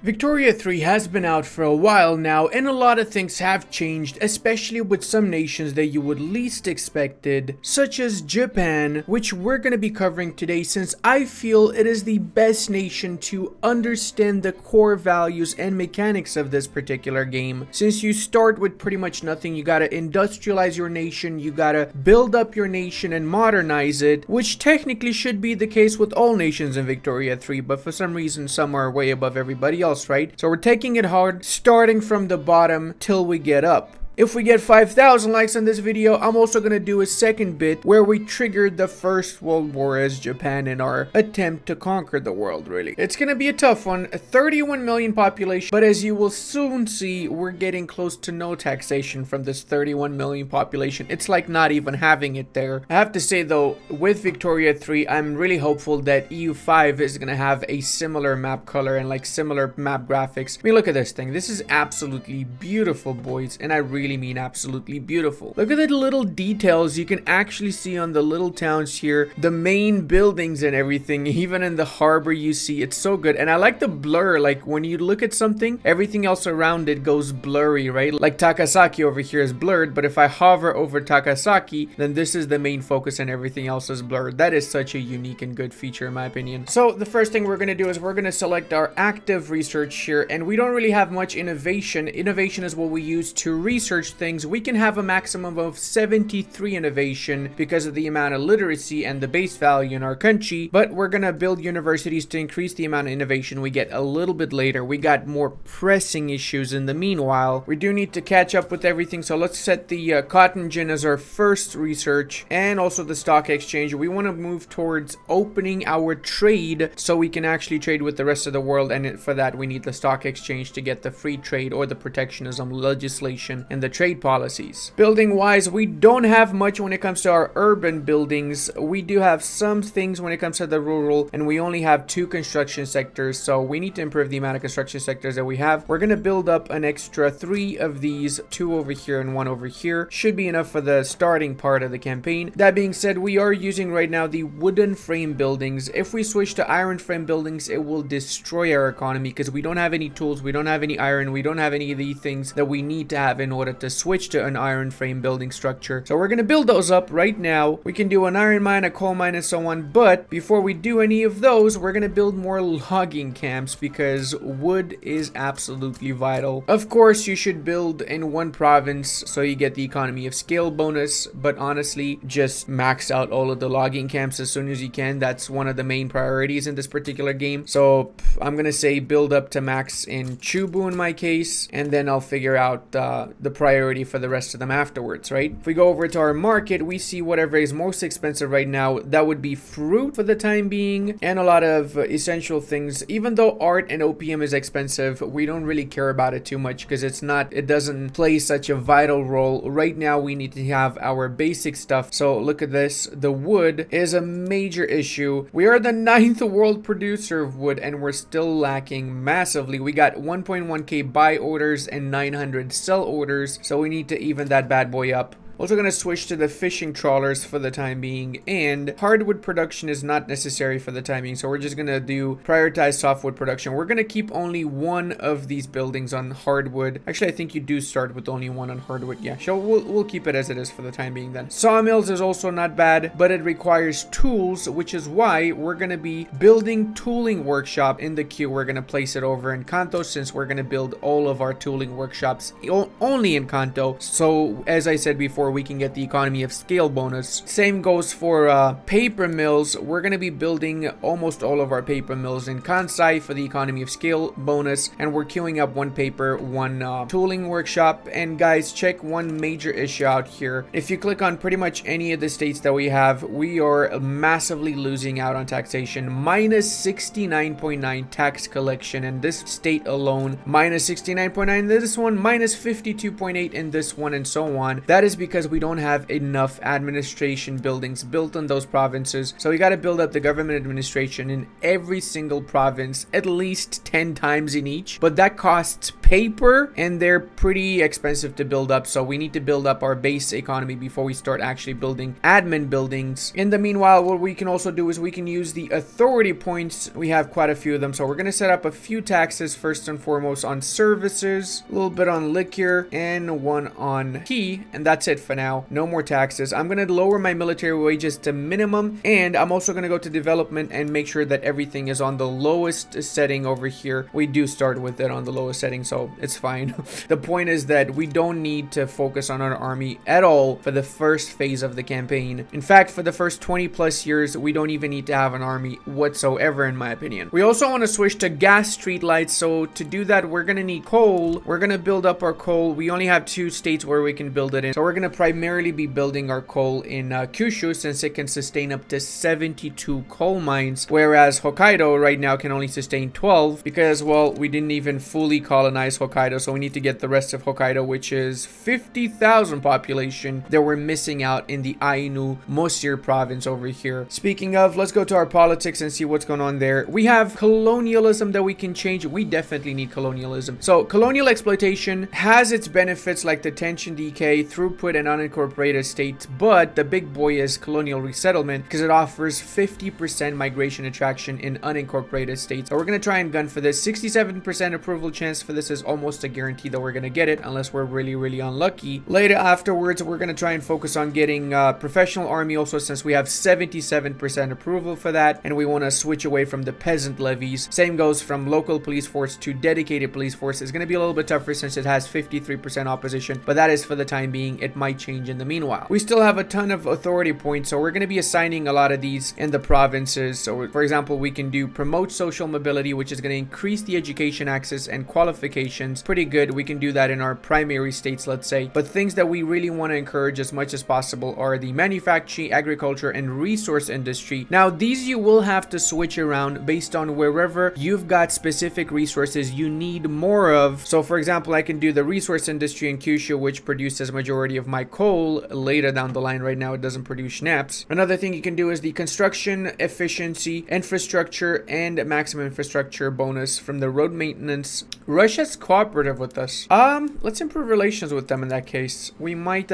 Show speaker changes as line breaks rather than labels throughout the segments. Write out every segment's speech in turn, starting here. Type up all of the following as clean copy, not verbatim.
Victoria 3 has been out for a while now, and a lot of things have changed, especially with some nations that you would least expected, such as Japan, which we're going to be covering today since I feel it is the best nation to understand the core values and mechanics of this particular game. Since you start with pretty much nothing, you gotta industrialize your nation, you gotta build up your nation and modernize it, which technically should be the case with all nations in Victoria 3, but for some reason some are way above everybody else. Right? So we're taking it hard, starting from the bottom till we get up. If we get 5,000 likes on this video, I'm also going to do a second bit where we triggered the First World War as Japan in our attempt to conquer the world, really. It's going to be a tough one, a 31 million population, but as you will soon see, we're getting close to no taxation from this 31 million population. It's like not even having it there. I have to say though, with Victoria 3, I'm really hopeful that EU5 is going to have a similar map color and like similar map graphics. I mean, look at this thing. This is absolutely beautiful, boys, and I really mean absolutely beautiful. Look at the little details you can actually see on the little towns here, the main buildings and everything. Even in the harbor you see, it's so good. And I like the blur, like when you look at something, everything else around it goes blurry, right? Like Takasaki over here is blurred, but if I hover over Takasaki, then this is the main focus and everything else is blurred. That is such a unique and good feature in my opinion. So the first thing we're going to do is we're going to select our active research here, and we don't really have much innovation. Innovation is what we use to research things. We can have a maximum of 73 innovation because of the amount of literacy and the base value in our country, but we're gonna build universities to increase the amount of innovation we get a little bit later. We got more pressing issues in the meanwhile. We do need to catch up with everything, so let's set the cotton gin as our first research, and also the stock exchange. We want to move towards opening our trade so we can actually trade with the rest of the world, and for that we need the stock exchange to get the free trade or the protectionism legislation and the trade policies. Building wise, we don't have much when it comes to our urban buildings. We do have some things when it comes to the rural, and we only have 2 construction sectors, so we need to improve the amount of construction sectors that we have. We're going to build up an extra 3 of these, 2 over here and 1 over here. Should be enough for the starting part of the campaign. That being said, we are using right now the wooden frame buildings. If we switch to iron frame buildings, it will destroy our economy because we don't have any tools, we don't have any iron, we don't have any of the things that we need to have in order to switch to an iron frame building structure. So we're going to build those up right now. We can do an iron mine, a coal mine, and so on, but before we do any of those, we're going to build more logging camps because wood is absolutely vital. Of course, you should build in one province so you get the economy of scale bonus, but honestly, just max out all of the logging camps as soon as you can. That's one of the main priorities in this particular game. So I'm going to say build up to max in Chubu in my case, and then I'll figure out the priority for the rest of them afterwards, right? If we go over to our market, we see whatever is most expensive right now. That would be fruit for the time being, and a lot of essential things. Even though art and opium is expensive, we don't really care about it too much because it doesn't play such a vital role. Right now, we need to have our basic stuff. So look at this. The wood is a major issue. We are the 9th world producer of wood, and we're still lacking massively. We got 1.1k buy orders and 900 sell orders, so we need to even that bad boy up. Also going to switch to the fishing trawlers for the time being, and hardwood production is not necessary for the time being, so we're just going to do prioritize softwood production. We're going to keep only 1 of these buildings on hardwood. Actually, I think you do start with only 1 on hardwood. Yeah, so we'll keep it as it is for the time being then. Sawmills is also not bad, but it requires tools, which is why we're going to be building tooling workshop in the queue. We're going to place it over in Kanto since we're going to build all of our tooling workshops only in Kanto. So as I said before, we can get the economy of scale bonus. Same goes for paper mills. We're going to be building almost all of our paper mills in Kansai for the economy of scale bonus, and we're queuing up 1 paper, 1 tooling workshop. And guys, check one major issue out here. If you click on pretty much any of the states that we have, we are massively losing out on taxation. Minus 69.9 tax collection in this state alone, minus 69.9 in this one, minus 52.8 in this one, and so on. That is because because we don't have enough administration buildings built in those provinces. So we got to build up the government administration in every single province, at least 10 times in each. But that costs paper and they're pretty expensive to build up. So we need to build up our base economy before we start actually building admin buildings. In the meanwhile, what we can also do is we can use the authority points. We have quite a few of them. So we're going to set up a few taxes first and foremost on services, a little bit on liquor, and one on tea. And that's it for now. No more taxes. I'm going to lower my military wages to minimum. And I'm also going to go to development and make sure that everything is on the lowest setting over here. We do start with it on the lowest setting, so it's fine. The point is that we don't need to focus on our army at all for the first phase of the campaign. In fact, for the first 20 plus years, we don't even need to have an army whatsoever, in my opinion. We also want to switch to gas streetlights. So to do that, we're going to need coal. We're going to build up our coal. We only have 2 states where we can build it in. So we're going to primarily be building our coal in Kyushu, since it can sustain up to 72 coal mines, whereas Hokkaido right now can only sustain 12 because, well, we didn't even fully colonize Hokkaido. So we need to get the rest of Hokkaido, which is 50,000 population that we're missing out in the Ainu Mosir province over here. Speaking of, let's go to our politics and see what's going on there. We have colonialism that we can change. We definitely need colonialism. So colonial exploitation has its benefits like the tension decay, throughput, and unincorporated states, but the big boy is colonial resettlement because it offers 50% migration attraction in unincorporated states. So we're going to try and gun for this. 67% approval chance for this is almost a guarantee that we're going to get it unless we're really unlucky. Later afterwards, we're going to try and focus on getting professional army also, since we have 77% approval for that, and we want to switch away from the peasant levies. Same goes from local police force to dedicated police force. It's going to be a little bit tougher since it has 53% opposition, but that is for the time being. It might change in the meanwhile. We still have a ton of authority points, so we're going to be assigning a lot of these in the provinces. So for example, we can do promote social mobility, which is going to increase the education access and qualifications. Pretty good. We can do that in our primary states, let's say. But things that we really want to encourage as much as possible are the manufacturing, agriculture, and resource industry. Now, these you will have to switch around based on wherever you've got specific resources you need more of. So for example, I can do the resource industry in Kyushu, which produces majority of my coal. Later down the line, right now it doesn't produce schnapps. Another thing you can do is the construction efficiency, infrastructure, and maximum infrastructure bonus from the road maintenance. Russia's cooperative with us. Let's improve relations with them in that case. We might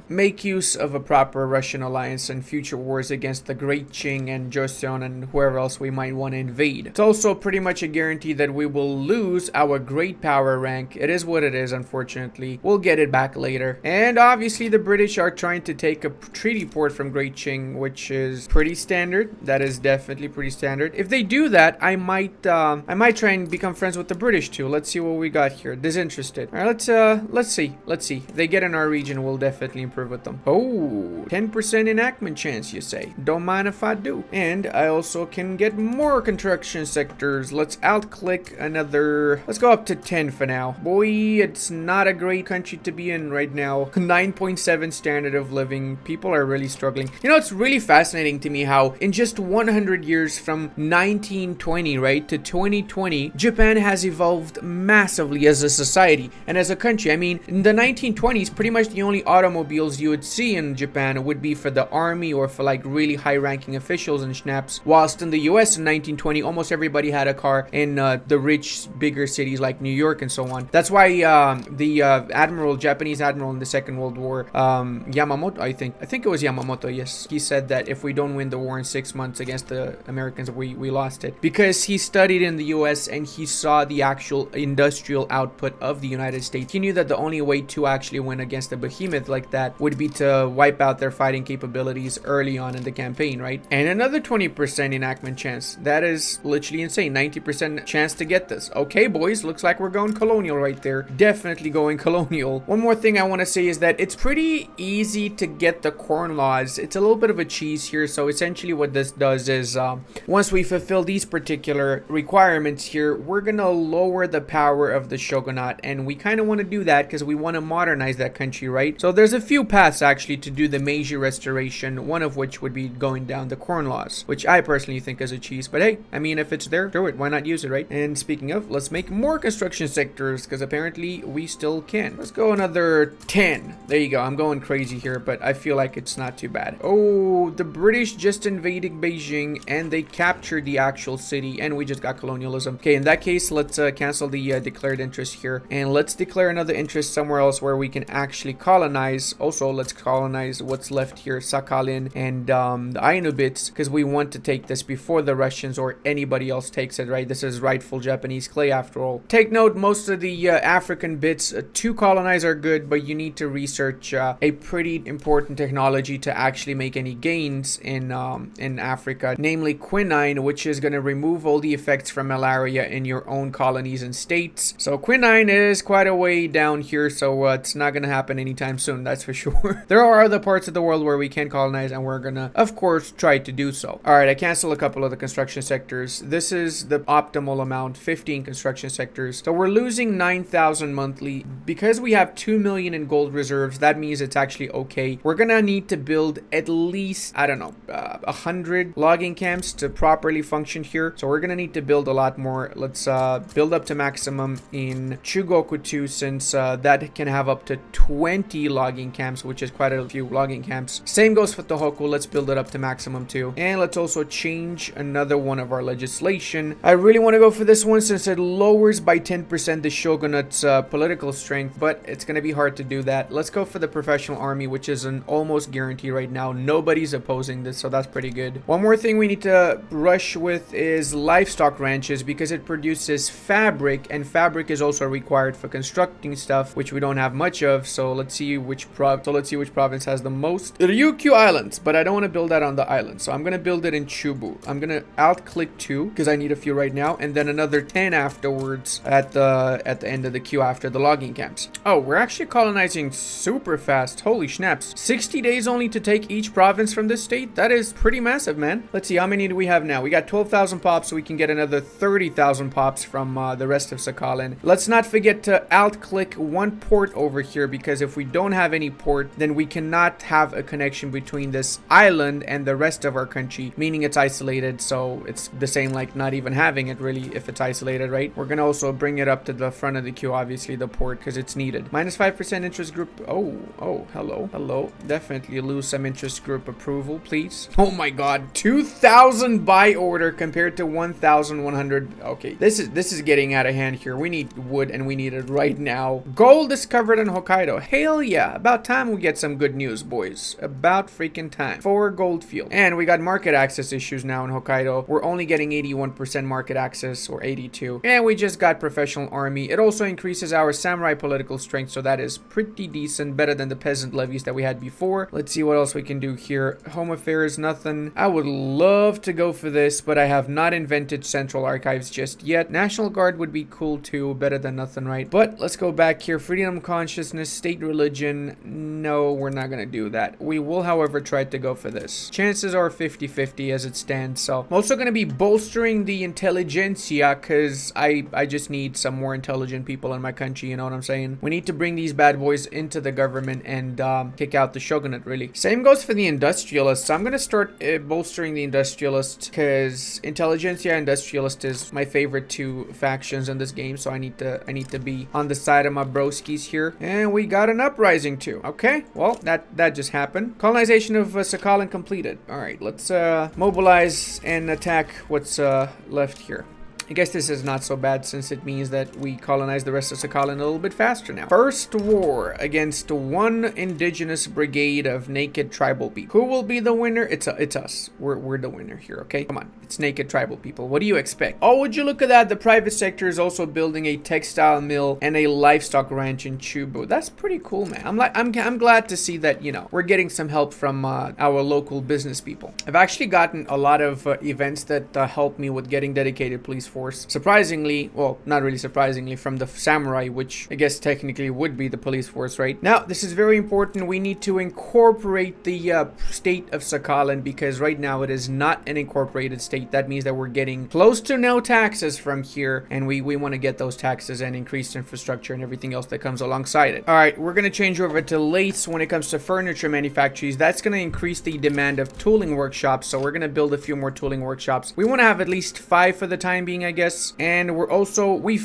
make use of a proper Russian alliance in future wars against the Great Qing and Joseon and whoever else we might want to invade. It's also pretty much a guarantee that we will lose our great power rank. It is what it is, unfortunately. We'll get it back later. And obviously the British are trying to take a treaty port from Great Qing, which is pretty standard. That is definitely pretty standard. If they do that, I might try and become friends with the British too. Let's see what we got here. Disinterested. All right, let's see. If they get in our region, we'll definitely improve with them. Oh, 10% enactment chance, you say? Don't mind if I do. And I also can get more construction sectors. Let's out-click another. Let's go up to 10 for now. Boy, it's not a great country to be in right now. 9.7 standard of living. People are really struggling. You know, it's really fascinating to me how in just 100 years from 1920, right, to 2020, Japan has evolved massively as a society and as a country. I mean, in the 1920s, pretty much the only automobiles you would see in Japan would be for the army or for like really high-ranking officials and schnapps. Whilst in the US in 1920, almost everybody had a car in the rich, bigger cities like New York and so on. That's why the Japanese admiral in the Second World War, Yamamoto, I think it was Yamamoto, yes. He said that if we don't win the war in 6 months against the Americans, we lost it. Because he studied in the US and he saw the actual industrial output of the United States. He knew that the only way to actually win against a behemoth like that would be to wipe out their fighting capabilities early on in the campaign, right? And another 20% enactment chance. That is literally insane. 90% chance to get this. Okay, boys, looks like we're going colonial right there. Definitely going colonial. One more thing I want to say is that it's pretty easy to get the corn laws. It's a little bit of a cheese here. So essentially what this does is once we fulfill these particular requirements here, we're going to lower the power of the shogunate, and we kind of want to do that because we want to modernize that country, right? So there's a few paths actually to do the Meiji restoration, one of which would be going down the corn laws, which I personally think is a cheese, but hey, I mean, if it's there, do it. Why not use it, right? And speaking of, let's make more construction sectors because apparently we still can. Let's go another 10. There you go. I'm going crazy here, but I feel like it's not too bad. Oh, the British just invaded Beijing and they captured the actual city, and we just got colonialism. Okay, in that case, let's cancel the declared interest here, and let's declare another interest somewhere else where we can actually colonize. Also, let's colonize what's left here, Sakhalin and the Ainu bits, because we want to take this before the Russians or anybody else takes it, right? This is rightful Japanese clay after all. Take note, most of the African bits to colonize are good, but you need to research a pretty important technology to actually make any gains in Africa, namely quinine, which is going to remove all the effects from malaria in your own colonies and states. So quinine is quite a way down here, so it's not going to happen anytime soon, that's for sure. There are other parts of the world where we can colonize, and we're going to, of course, try to do so. All right, I cancel a couple of the construction sectors. This is the optimal amount, 15 construction sectors. So we're losing 9,000 monthly. Because we have 2 million in gold reserves, that means it's actually okay. We're going to need to build at least, I don't know, 100 logging camps to properly function here. So we're going to need to build a lot more. Let's build up to maximum in Chugoku too, since that can have up to 20 logging camps, which is quite a few logging camps. Same goes for Tohoku. Let's build it up to maximum too. And let's also change another one of our legislation. I really want to go for this one since it lowers by 10% the shogunate's political strength, but it's going to be hard to do that. Let's go for the professional army, which is an almost guarantee right now. Nobody's opposing this, so that's pretty good. One more thing we need to rush with is livestock ranches, because it produces fabric, and fabric is also required for constructing stuff, which we don't have much of. So let's see which province has the most. Ryukyu Islands, but I don't want to build that on the island, so I'm going to build it in Chubu. I'm going to alt-click 2 because I need a few right now, and then another 10 afterwards at the end of the queue after the logging camps. Oh, we're actually colonizing super fast. Holy snaps. 60 days only to take each province from this state? That is pretty massive, man. Let's see, how many do we have now? We got 12,000 pops, so we can get another 30,000 pops from the rest of Sakhalin. Let's not forget to alt-click 1 port over here, because if we don't have any port, then we cannot have a connection between this island and the rest of our country, meaning it's isolated, so it's the same like not even having it really if it's isolated, right? We're gonna also bring it up to the front of the queue, obviously, the port, because it's needed. Minus 5% interest group. Oh, hello. Definitely lose some interest group approval, please. Oh my god, 2,000 buy order compared to 1,100. Okay, this is getting out of hand here. We need wood, and we need it right now. Gold discovered in Hokkaido. Hell yeah, about time we get some good news, boys. About freaking time. 4 gold field. And we got market access issues now in Hokkaido. We're only getting 81% market access, or 82. And we just got professional army. It also increases our samurai political strength, so that is pretty decent, better than the peasant levies that we had before. Let's see what else we can do here. Home affairs, nothing. I would love to go for this, but I have not invented central archives just yet. National Guard would be cool too, better than nothing, right? But let's go back here. Freedom, consciousness, state religion. No, we're not gonna do that. We will, however, try to go for this. Chances are 50-50 as it stands, so I'm also gonna be bolstering the intelligentsia, because I just need some more intelligent people in my country, you know what I'm saying? We need to bring these bad boys into the government and kick out the shogunate, really. Same goes for the industrialists. I'm gonna start bolstering the industrialists, because intelligentsia industrialist is my favorite 2 factions in this game, so I need to be on the side of my broskies here. And we got an uprising too. Okay, well, that just happened. Colonization of Sakhalin completed. All right, let's mobilize and attack what's left here. I guess this is not so bad, since it means that we colonize the rest of Sakhalin a little bit faster now. First war against 1 indigenous brigade of naked tribal people. Who will be the winner? It's us. We're the winner here, okay? Come on. It's naked tribal people. What do you expect? Oh, would you look at that? The private sector is also building a textile mill and a livestock ranch in Chubu. That's pretty cool, man. I'm glad to see that, you know, we're getting some help from our local business people. I've actually gotten a lot of events that help me with getting dedicated police force force. Surprisingly, well, not really surprisingly, from the samurai, which I guess technically would be the police force, right? Now, this is very important. We need to incorporate the state of Sakhalin because right now it is not an incorporated state. That means that we're getting close to no taxes from here, and we want to get those taxes and increased infrastructure and everything else that comes alongside it. All right, we're going to change over to lathes when it comes to furniture manufacturers. That's going to increase the demand of tooling workshops, so we're going to build a few more tooling workshops. We want to have at least 5 for the time being, I guess. And we've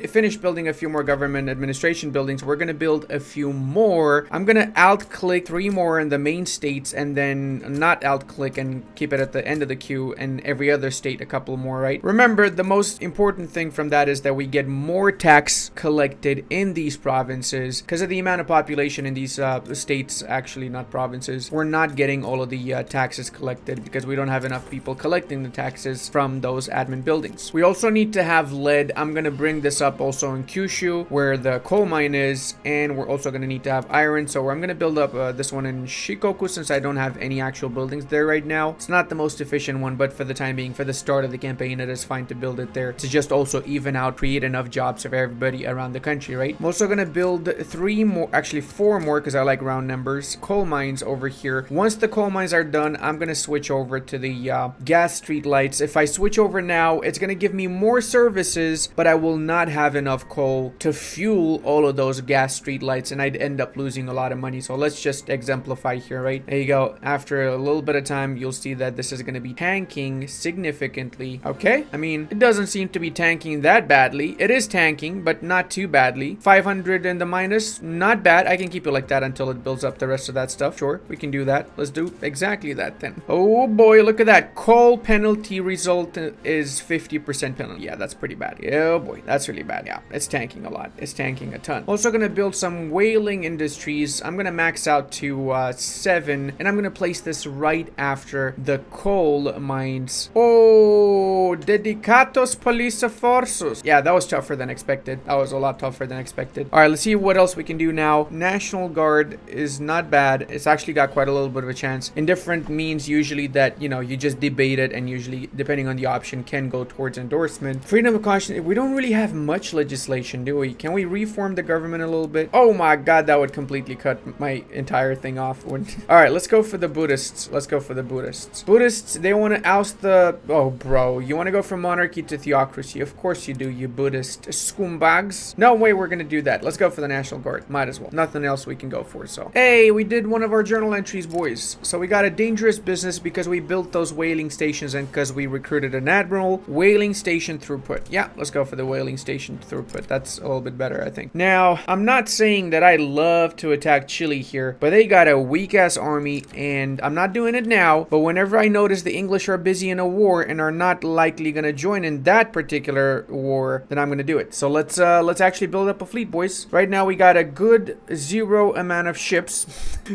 finished building a few more government administration buildings. We're going to build a few more. I'm going to alt-click 3 more in the main states and then not alt-click and keep it at the end of the queue, and every other state a couple more, right? Remember, the most important thing from that is that we get more tax collected in these provinces because of the amount of population in these states, actually not provinces. We're not getting all of the taxes collected because we don't have enough people collecting the taxes from those admin buildings. We also need to have lead. I'm going to bring this up also in Kyushu where the coal mine is, and we're also going to need to have iron, so I'm going to build up this one in Shikoku since I don't have any actual buildings there right now. It's not the most efficient one, but for the time being, for the start of the campaign, it is fine to build it there to just also even out, create enough jobs for everybody around the country, right? I'm also going to build 3 more, actually 4 more because I like round numbers, coal mines over here. Once the coal mines are done, I'm going to switch over to the gas street lights. If I switch over now, it's going to give me more services, but I will not have enough coal to fuel all of those gas street lights, and I'd end up losing a lot of money. So let's just exemplify here, right? There you go. After a little bit of time, you'll see that this is going to be tanking significantly. Okay, I mean, it doesn't seem to be tanking that badly. It is tanking, but not too badly. 500 in the minus, not bad. I can keep it like that until it builds up the rest of that stuff. Sure, we can do that. Let's do exactly that then. Oh boy, look at that. Coal penalty result is 50% penalty. Yeah, that's pretty bad. Oh boy, that's really bad. Yeah, it's tanking a lot. It's tanking a ton. Also gonna build some whaling industries. I'm gonna max out to 7, and I'm gonna place this right after the coal mines. Oh, dedicatos police forces. Yeah, that was tougher than expected. That was a lot tougher than expected. All right, let's see what else we can do now. National Guard is not bad. It's actually got quite a little bit of a chance. Indifferent means usually that, you know, you just debate it, and usually, depending on the option, can go towards endorsement. Freedom of conscience. We don't really have much legislation, do we? Can we reform the government a little bit? Oh my god, that would completely cut my entire thing off. All right, let's go for the Buddhists. Let's go for the Buddhists. Buddhists, they want to oust the... Oh, bro. You want to go from monarchy to theocracy. Of course you do, you Buddhist scumbags. No way we're going to do that. Let's go for the National Guard. Might as well. Nothing else we can go for, so. Hey, we did one of our journal entries, boys. So we got a dangerous business because we built those whaling stations and because we recruited an admiral. Whaling station throughput. Yeah, let's go for the whaling station throughput. That's a little bit better, I think. Now, I'm not saying that I love to attack Chile here, but they got a weak-ass army, and I'm not doing it now, but whenever I notice the English are busy in a war and are not likely going to join in that particular war, then I'm going to do it. So let's actually build up a fleet, boys. Right now, we got a good 0 amount of ships,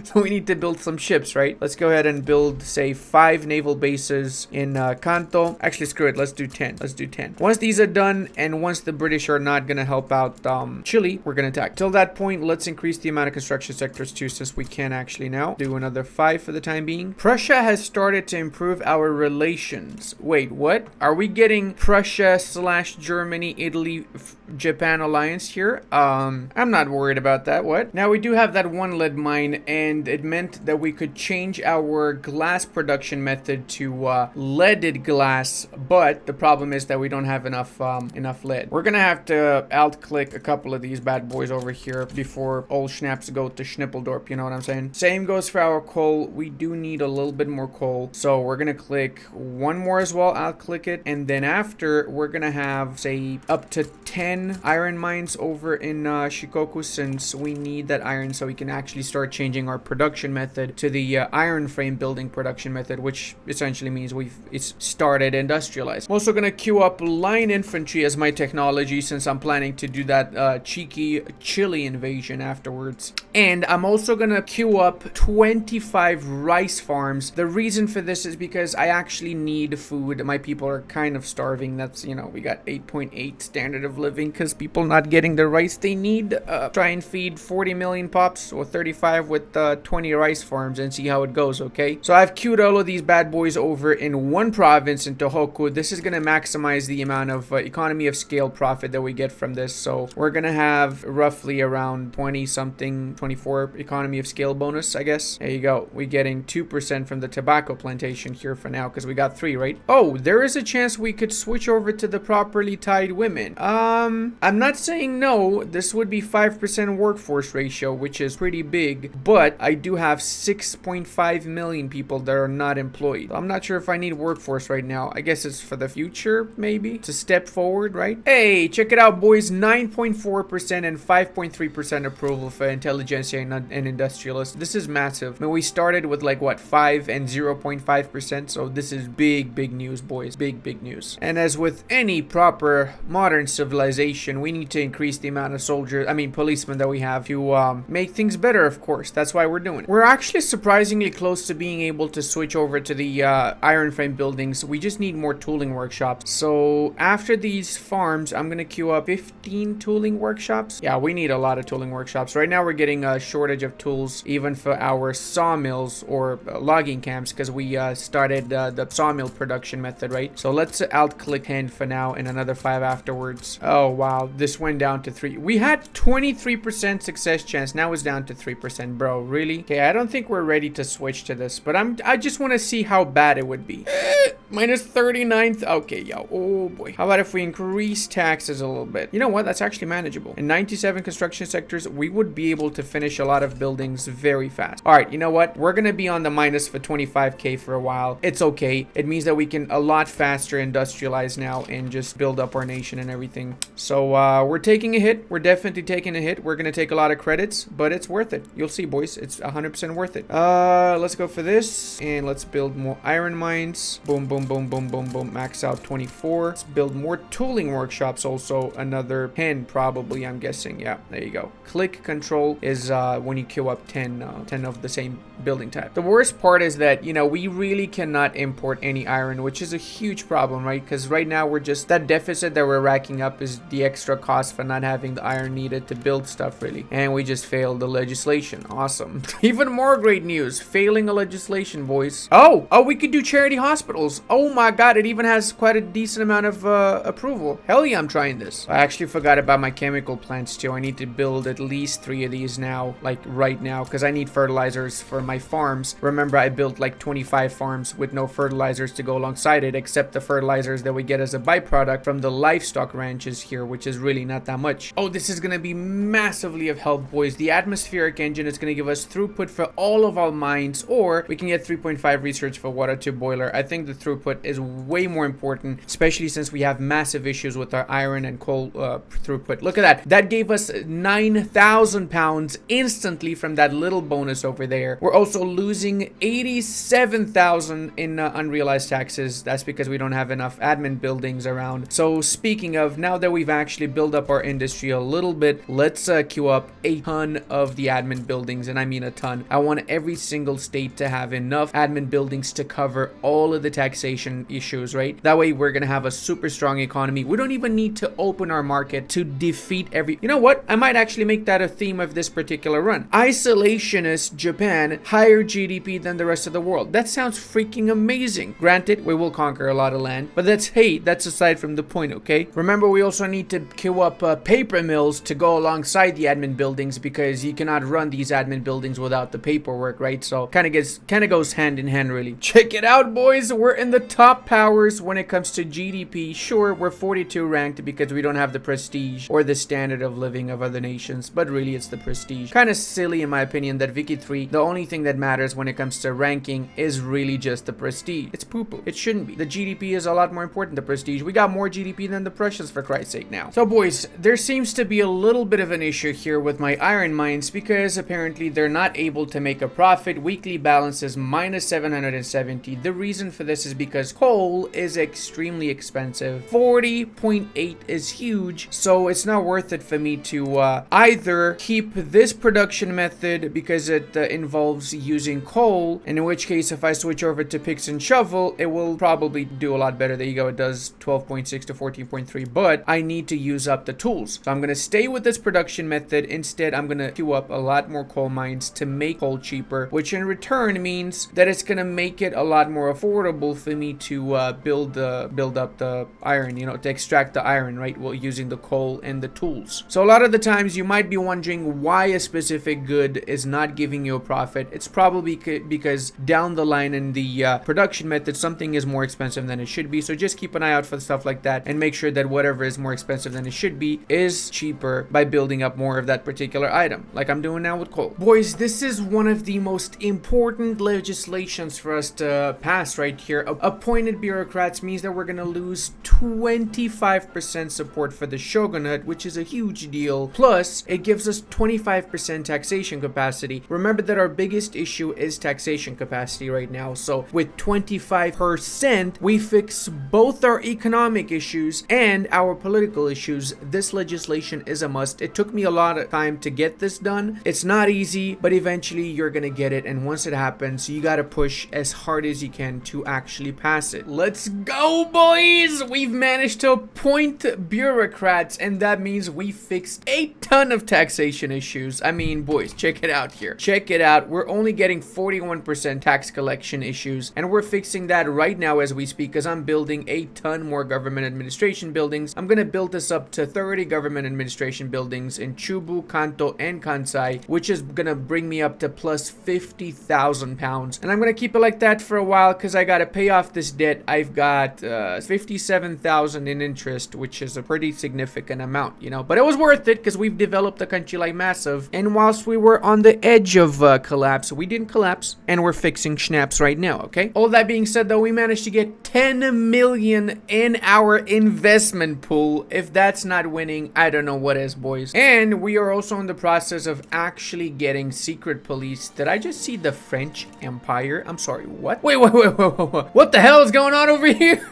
so we need to build some ships, right? Let's go ahead and build, say, 5 naval bases in Kanto. Actually, screw it. Let's do 10. Let's do 10. Once these are done, and once the British are not going to help out Chile, we're going to attack. Till that point, let's increase the amount of construction sectors too, since we can actually now do another 5 for the time being. Prussia has started to improve our relations. Wait, what? Are we getting Prussia / Germany, Italy, Japan alliance here? I'm not worried about that. What? Now we do have that one lead mine, and it meant that we could change our glass production method to leaded glass, but the problem is that we don't have enough lead. We're gonna have to alt-click a couple of these bad boys over here before all schnaps go to Schnippeldorp, you know what I'm saying? Same goes for our coal. We do need a little bit more coal, so we're gonna click 1 more as well. I'll click it, and then after we're gonna have, say, up to 10 iron mines over in Shikoku, since we need that iron so we can actually start changing our production method to the iron frame building production method, which essentially means it's started industrialized. I'm also gonna queue up line infantry as my technology since I'm planning to do that cheeky Chile invasion afterwards. And I'm also gonna queue up 25 rice farms. The reason for this is because I actually need food. My people are kind of starving. That's, you know, we got 8.8 standard of living starving because people not getting the rice they need. Try and feed 40 million pops or 35 with 20 rice farms and see how it goes, okay? So I've queued all of these bad boys over in one province in Tohoku. This is going to maximize the amount of economy of scale profit that we get from this. So we're going to have roughly around 20 something, 24 economy of scale bonus, I guess. There you go. We're getting 2% from the tobacco plantation here for now because we got 3, right? Oh, there is a chance we could switch over to the properly tied women. I'm not saying no. This would be 5% workforce ratio, which is pretty big, but I do have 6.5 million people that are not employed. I'm not sure if I need workforce right now. I guess it's for the future, maybe. It's a step forward, right? Hey, check it out, boys. 9.4% and 5.3% approval for intelligentsia and industrialists. This is massive. I mean, we started with like, what, 5 and 0.5%, so this is big news, boys. Big news. And as with any proper modern civilization, we need to increase the amount of policemen that we have to make things better, of course. That's why we're doing it. We're actually surprisingly close to being able to switch over to the iron frame buildings. We just need more tooling workshops. So after these farms, I'm gonna queue up 15 tooling workshops. Yeah, we need a lot of tooling workshops. Right now we're getting a shortage of tools even for our sawmills or logging camps because we started the sawmill production method, right? So let's alt click hand for now and another 5 afterwards. Oh wow, this went down to 3. We had 23% success chance. Now it's down to 3%, bro. Really? Okay, I don't think we're ready to switch to this, but I just want to see how bad it would be. Minus 39th. Okay, yo. Oh boy. How about if we increase taxes a little bit? You know what? That's actually manageable. In 97 construction sectors, we would be able to finish a lot of buildings very fast. All right, you know what? We're gonna be on the minus for 25k for a while. It's okay. It means that we can a lot faster industrialize now and just build up our nation and everything. So we're taking a hit. We're definitely taking a hit. We're gonna take a lot of credits, but it's worth it. You'll see, boys. It's 100% worth it. Let's go for this and let's build more iron mines. Boom, boom, boom, boom, boom, boom. Max out 24. Let's build more tooling workshops. Also another 10 probably, I'm guessing. Yeah, there you go. Click control is when you queue up 10 of the same building type. The worst part is that, you know, we really cannot import any iron, which is a huge problem, right? Because right now we're just, that deficit that we're racking up is the extra cost for not having the iron needed to build stuff, really. And we just failed the legislation. Awesome. Even more great news. Failing a legislation, boys. Oh, we could do charity hospitals. Oh my god, it even has quite a decent amount of approval. Hell yeah, I'm trying this. I actually forgot about my chemical plants too. I need to build at least 3 of these now, like right now, because I need fertilizers for my farms. Remember, I built like 25 farms with no fertilizers to go alongside it, except the fertilizers that we get as a byproduct from the livestock ranches here, which is really not that much. Oh, this is going to be massively of help, boys. The atmospheric engine is going to give us throughput for all of our mines, or we can get 3.5 research for water to boiler. I think the throughput is way more important, especially since we have massive issues with our iron and coal throughput. Look at that. That gave us 9,000 pounds instantly from that little bonus over there. We're also losing 87,000 in unrealized taxes. That's because we don't have enough admin buildings around. So speaking of, now that we've actually built up our industry a little bit, let's queue up a ton of the admin buildings, and I mean a ton. I want every single state to have enough admin buildings to cover all of the taxation issues, right? That way we're gonna have a super strong economy. We don't even need to open our market to defeat every... You know what? I might actually make that a theme of this particular run. Isolationist Japan, higher GDP than the rest of the world. That sounds freaking amazing. Granted, we will conquer a lot of land, but that's aside from the point, okay? Remember, we also need to queue up paper mills to go alongside the admin buildings, because you cannot run these admin buildings without the paperwork, right? So kind of goes hand in hand, really. Check it out, boys. We're in the top powers when it comes to GDP. Sure, we're 42 ranked because we don't have the prestige or the standard of living of other nations, but really it's the prestige. Kind of silly in my opinion that Wiki 3, the only thing that matters when it comes to ranking is really just the prestige. It's poo-poo. It shouldn't be. The GDP is a lot more important than prestige. We got more GDP than the Prussians, for Christ's sake, now. So boys, there seems to be a little bit of an issue here with my iron mines, because apparently they're not able to make a profit. Weekly balance is minus 770. The reason for this is because coal is extremely expensive. 40.8 is huge, so it's not worth it for me to either keep this production method because it involves using coal, and in which case if I switch over to picks and shovel, it will probably do a lot better. There you go, it does 12.6 to 14.3, but I need need to use up the tools. So I'm going to stay with this production method. Instead, I'm going to queue up a lot more coal mines to make coal cheaper, which in return means that it's going to make it a lot more affordable for me to build up the iron, you know, to extract the iron, right? Well, using the coal and the tools. So a lot of the times you might be wondering why a specific good is not giving you a profit. It's probably because down the line in the production method, something is more expensive than it should be. So just keep an eye out for stuff like that and make sure that whatever is more expensive than it should be is cheaper by building up more of that particular item, like I'm doing now with coal. Boys, this is one of the most important legislations for us to pass right here. Appointed bureaucrats means that we're going to lose 25% support for the shogunate, which is a huge deal. Plus, it gives us 25% taxation capacity. Remember that our biggest issue is taxation capacity right now. So with 25%, we fix both our economic issues and our political issues. This legislation is a must. It took me a lot of time to get this done. It's not easy, but eventually you're gonna get it. And once it happens, you gotta push as hard as you can to actually pass it. Let's go, boys! We've managed to appoint bureaucrats, and that means we fixed a ton of taxation issues. I mean, boys, check it out here. Check it out. We're only getting 41% tax collection issues, and we're fixing that right now as we speak, because I'm building a ton more government administration buildings. I'm gonna build this up to 30 government administration buildings in Chubu, Kanto, and Kansai, which is gonna bring me up to plus 50,000 pounds. And I'm gonna keep it like that for a while because I gotta pay off this debt. I've got 57,000 in interest, which is a pretty significant amount, you know, but it was worth it because we've developed a country like massive. And whilst we were on the edge of collapse, we didn't collapse, and we're fixing schnapps right now, okay? All that being said, though, we managed to get 10 million in our investment pool. If that's not winning, I don't know what is, boys. And we are also in the process of actually getting secret police. Did I just see the French Empire? I'm sorry, what? Wait. What the hell is going on over here?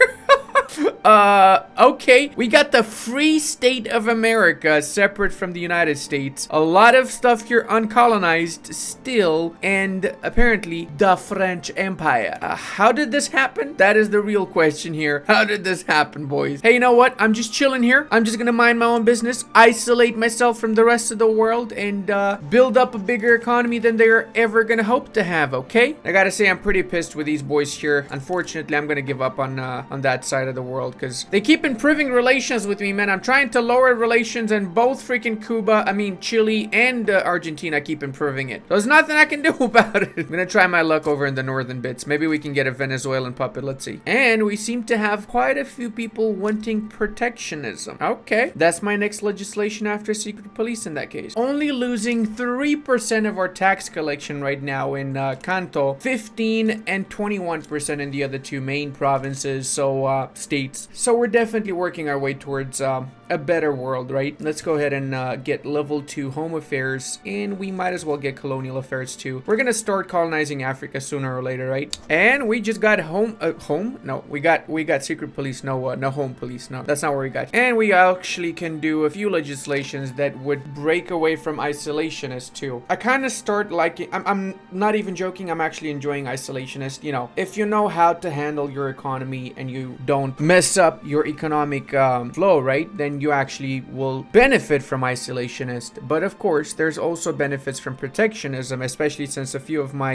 Okay, we got the Free State of America separate from the United States. A lot of stuff here uncolonized still, and apparently the French Empire. How did this happen? That is the real question here. How did this happen, boys? Hey, you know what? I'm just chilling here. I'm just gonna mind my own business, isolate myself from the rest of the world, and build up a bigger economy than they're ever gonna hope to have, okay? I gotta say, I'm pretty pissed with these boys here. Unfortunately, I'm gonna give up on that side of the world because they keep improving relations with me, man. I'm trying to lower relations, and both freaking Chile and Argentina keep improving it. There's nothing I can do about it. I'm gonna try my luck over in the northern bits. Maybe we can get a Venezuelan puppet. Let's see. And we seem to have quite a few people wanting protectionism. Okay, that's my next legislation after secret police in that case. Only losing 3% of our tax collection right now in Kanto, 15 and 21% in the other two main provinces, so states. So we're definitely working our way towards a better world, right? Let's go ahead and get level 2 home affairs, and we might as well get colonial affairs too. We're gonna start colonizing Africa sooner or later, right? And we just got home no, we got secret police. No home police. No, that's not what we got. And we actually can do a few legislations that would break away from isolationists too. I kind of start liking, I'm not even joking, I'm actually enjoying isolationist. You know, if you know how to handle your economy and you don't mess up your economic flow, right, then you actually will benefit from isolationist. But of course, there's also benefits from protectionism, especially since a few of my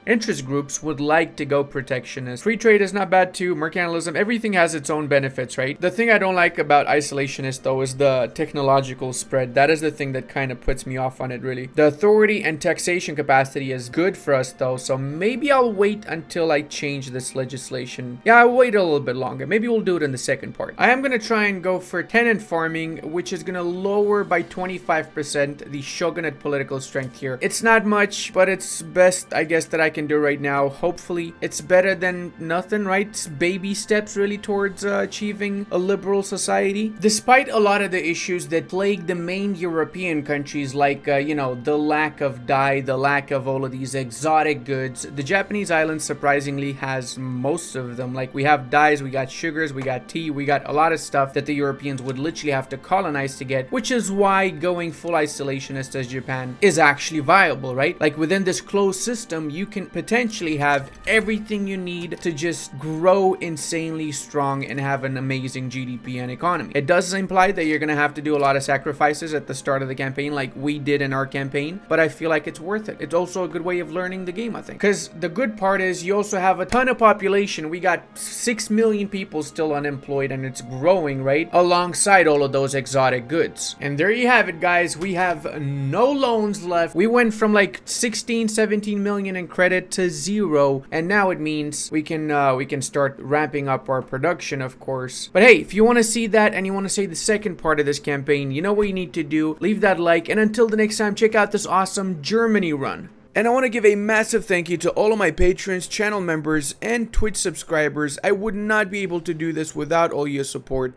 interest groups would like to go protectionist. Free trade is not bad too, mercantilism, everything has its own benefits, right? The thing I don't like about isolationist though is the technological spread. That is the thing that kind of puts me off on it, really. The authority and taxation capacity is good for us though, so maybe I'll wait until I change this legislation. Yeah, I'll wait a little bit longer. Maybe we'll do it in the second part. I am gonna try and go for tenant farming, which is gonna lower by 25% the shogunate political strength here. It's not much, but it's best, I guess, that I can do right now. Hopefully, it's better than nothing, right? It's baby steps really towards achieving a liberal society. Despite a lot of the issues that plague the main European countries, like, you know, the lack of dye, the lack of all of these exotic goods, the Japanese island surprisingly has most of them. Like, we have dyes, we got sugars, we got got tea, we got a lot of stuff that the Europeans would literally have to colonize to get, which is why going full isolationist as Japan is actually viable, right? Like within this closed system, you can potentially have everything you need to just grow insanely strong and have an amazing GDP and economy. It does imply that you're gonna have to do a lot of sacrifices at the start of the campaign like we did in our campaign, but I feel like it's worth it. It's also a good way of learning the game, I think. Because the good part is you also have a ton of population. We got 6 million people still unemployed and it's growing, right? Alongside all of those exotic goods. And there you have it, guys. We have no loans left. We went from like 16, 17 million in credit to 0. And now it means we can start ramping up our production, of course. But hey, if you want to see that and you want to see the second part of this campaign, you know what you need to do. Leave that like, and until the next time, check out this awesome Germany run. And I want to give a massive thank you to all of my patrons, channel members, and Twitch subscribers. I would not be able to do this without all your support.